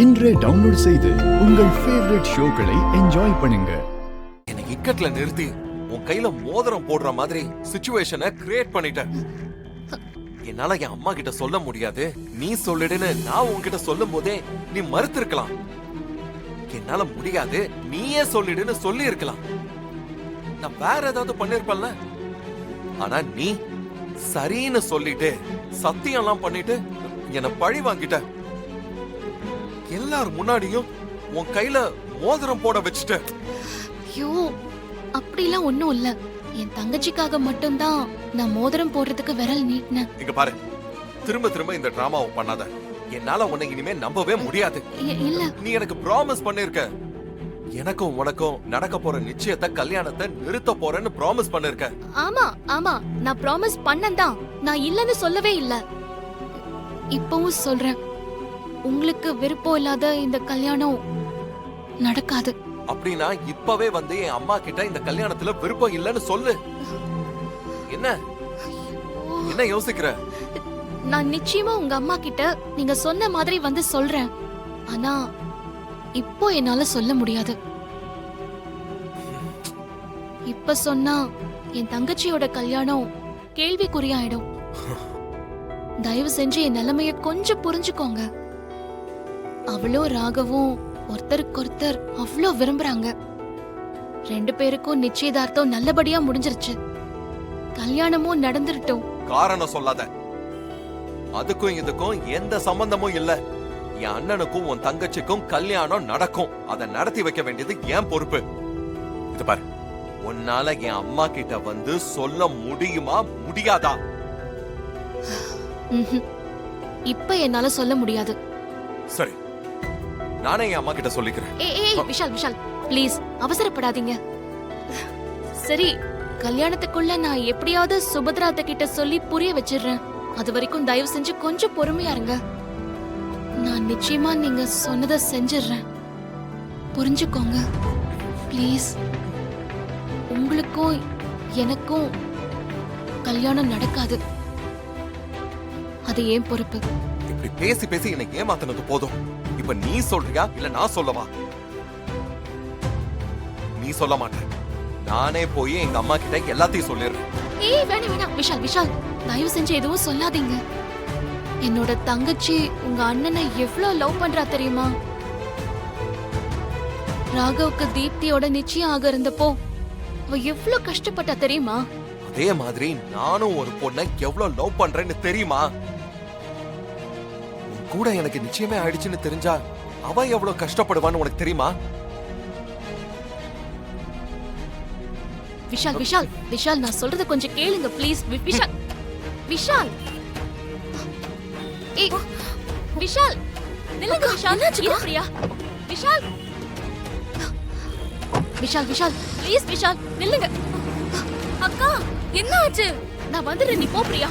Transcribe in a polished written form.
இன்றே டவுன்லோட் செய்து உங்கள் ஃபேவரட் ஷோக்களை என்ஜாய் பண்ணுங்க. எனக்கு இக்கட்ல நிறுத்தி உன் கையில மோதிரம் போடுற மாதிரி சிச்சுவேஷனை கிரியேட் பண்ணிட்ட. என்னால என் அம்மா கிட்ட சொல்ல முடியாது, நீ சொல்லிடுன்னு நான் உன்கிட்ட சொல்லும் போதே நீ மறுத்திருக்கலாம். என்னால முடியாது, நீயே சொல்லிடுன்னு சொல்லி இருக்கலாம். நான் வேற ஏதாவது பண்ணிருப்பேன்ல. ஆனா நீ சரின்னு சொல்லிட்டு சத்தியம் எல்லாம் பண்ணிட்டு என்ன பழி வாங்கிட்ட. எல்லார் முன்னாடியும் உன் கையில மோதிரம் போட வச்சுட்ட. ஐயோ, அப்படிலாம் ஒண்ணும் இல்ல. என் தங்கச்சிக்காக மட்டும்தான் நான் மோதிரம் போடுறதுக்கு விரல் நீட்டினேன். இங்க பாரு, திரும்ப திரும்ப இந்த டிராமாவை பண்ணாத. என்னால உன்னை இனிமே நம்பவே முடியாது. இல்ல, நீ எனக்கு ப்ராமிஸ் பண்ணிருக்க. எனக்கும் உனக்கும் நடக்க போற நிச்சயத்தை, கல்யாணத்தை நிறுத்த போறேன்னு ப்ராமிஸ் பண்ணிருக்க. ஆமா ஆமா, நான் ப்ராமிஸ் பண்ணேன்தான். நான் இல்லன்னு சொல்லவே இல்ல. இப்பவும் சொல்றேன், உங்களுக்கு விருப்பம் இல்லாத இந்த கல்யாணம் நடக்காது. அப்படின்னா இப்பவே வந்து என் அம்மா கிட்ட இந்த கல்யாணத்துல விருப்பம் இல்லன்னு சொல்லு. என்ன என்ன யோசிக்கிற? நான் நிச்சயமா உங்க அம்மா கிட்ட நீங்க சொன்ன மாதிரி வந்து சொல்றேன். ஆனா இப்போ என்னால சொல்ல முடியாது. இப்ப சொன்னா என் தங்கச்சியோட கல்யாணம் கேள்விக்குறியாயிடும். தயவு செஞ்சு என் நிலைமைய கொஞ்சம் புரிஞ்சுக்கோங்க. அவளும் ராகவும் ஒருத்தருக்கொருத்தர் அவ்வளோ விரும்புறாங்க. 2 பேருக்கும் நிச்சயதார்த்தம் நல்லபடியா முடிஞ்சிருச்சு. கல்யாணமும் நடந்துருட்டும். காரணம் சொல்லாத. அதுக்கும் இதுக்கும் எந்த சம்பந்தமும் இல்ல. என் அண்ணனுக்கும் உன் தங்கச்சிக்கும் கல்யாணம் நடக்கும். அதை நடத்தி வைக்க வேண்டியது என் பொறுப்பு. இது பாரு, உன்னால என் அம்மா கிட்ட வந்து சொல்ல முடியுமா முடியாதா? இப்ப என்னால சொல்ல முடியாது. சரி, நானே என் அம்மா கிட்ட சொல்லிக்கிறேன். ஏய் விஷால் விஷால், ப்ளீஸ் அவசரப்படாதீங்க. சரி, கல்யாணத்துக்குள்ள நான் எப்படியாவது சுபத்ராத்த கிட்ட சொல்லி புரிய வச்சிடுறேன். அது வரைக்கும் தயவு செஞ்சு கொஞ்சம் பொறுமையா இருங்க. நான் நிச்சயமா நீங்க சொன்னதை செஞ்சிடுறேன். புரிஞ்சுக்கோங்க ப்ளீஸ். உங்களுக்கும் எனக்கும் கல்யாணம் நடக்காது. அது ஏன் பொறுப்பு. இப்படி பேசி பேசி என்னை ஏமாத்தினது போதும். இப்ப நீ சொல்றியா இல்ல நான் சொல்லவா? நீ சொல்ல மாட்டேன். நானே போய் எங்க அம்மா கிட்ட எல்லாத்தையும் சொல்லிடுறேன். ஏய் வேணாம் வேணாம் விஷால் விஷால், தயவு செஞ்சு எதுவும் சொல்லாதீங்க. என்னோட தங்கச்சி உங்க அண்ணனை எவ்வளவு லவ் பண்றா தெரியுமா? ராகவுக்கு தீப்தியோட நிச்சயம் ஆக இருந்தப்போ அவ எவ்வளவு கஷ்டப்பட்டா தெரியுமா? அதே மாதிரி நானும் ஒரு பொண்ணை எவ்வளவு லவ் பண்றேன்னு தெரியுமா? கூட எனக்கு நிச்சயமே ஆயிடுச்சுன்னு தெரிஞ்சா அவ எவ்வளவு கஷ்டப்படுவான்னு உனக்கு தெரியுமா? விஷால் விஷால் விஷால், நான் சொல்றத கொஞ்சம் கேளுங்க ப்ளீஸ். விஷால் விஷால், ஏய் விஷால் நில்லுங்க. விஷால் இரு பிரியா. விஷால் விஷால் விஷால் ப்ளீஸ். விஷால் நில்லுங்க. அக்கா என்ன ஆச்சு? நான் வந்துடுறேன், நீ போ பிரியா.